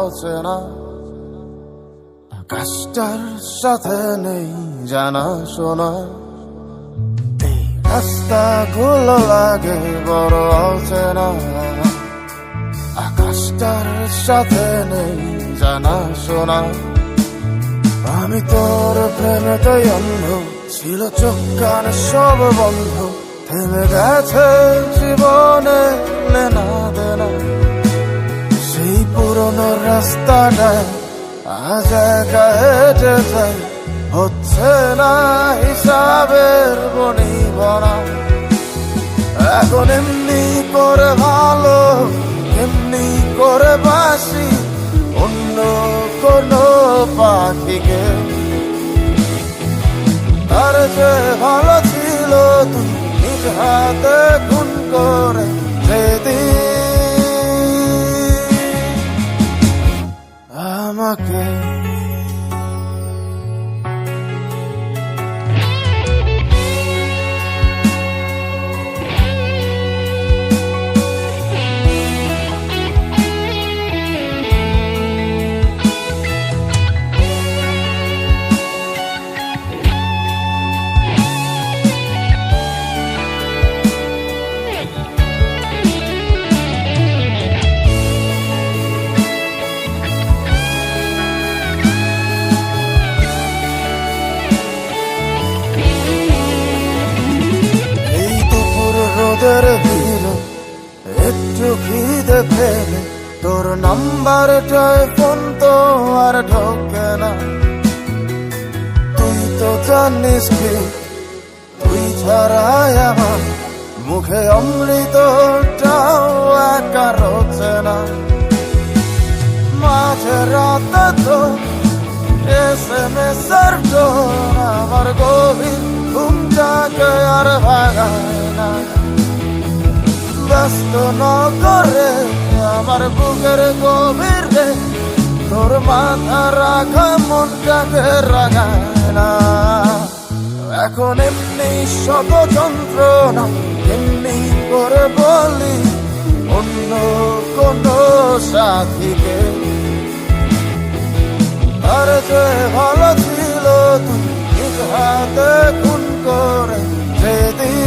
অচেনা আকাশটার সাথে নেই জানা শোনা এই রাস্তাগুলো লাগে বড় অচেনা আকাশটার সাথে নেই জানা শোনা আমি তোর প্রেমেতেই অন্ধ ছিল চোখ কান সব বন্ধ থেমে গেছে জীবনে লেনা দেনা সেই পুরনো রাস্তাটায় আজ একা হেঁটে যাই হচ্ছে না হিসাবের বনিবনা এখন এমনি করে ভালো এমনি করে বাসি অন্য কোনো পাখিকে তার যে ভালো ছিল তুই নিজ হাতে খুন করে আমাকে রোদের ভিড়ে একটু খিদে ফেলে তোর নাম্বারটায় ফোন তো আর ঢোকে না তুই তো জানিস কি তুই ছাড়াই আমার মুখে অমৃতটাও একা রোচে না মাঝে রাতে তো SMS-এর টোন আমার গভীর ঘুমটাকে আর ভাগায় না ব্যস্ত ন করে আমার বুকের গভীরে তোর মাথা রাখা মনটাকে রাগায় না এখন এমনি শত যন্ত্রণা এমনি করে বলি অন্য কোনো সাথীকে আর যে ভালো ছিল তুই নিজ হাতে খুন করে যেদিন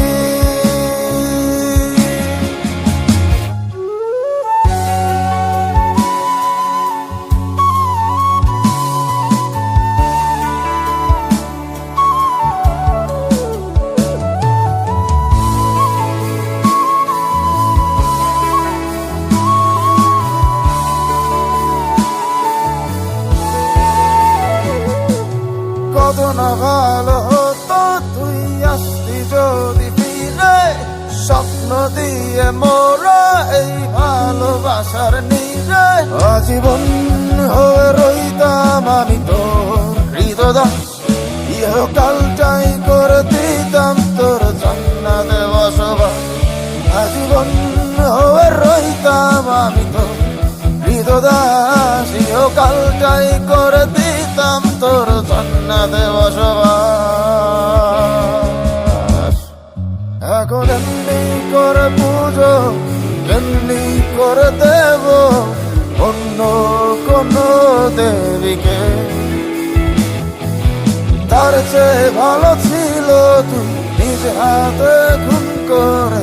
কত না ভালো হতো তুই আসতি যদি ফিরে স্বপ্ন দিয়ে মোরা এই ভালোবাসার নীরে আজীবন হয়ে রইতাম আমি তোর হৃদয় ইহকালটাই করে দিতাম তোর জান্নাতে বসবাস আজীবন হয়ে রইতাম আমি তোর হৃদয় ইহকালটাই করে দিতাম তোর জান্নাতে বসবাস এখন এমনি করে পুজো এমনি করে দেব অন্য কোনো দেবীকে তার চেয়ে ভালো ছিল তুই নিজ হাতে খুন করে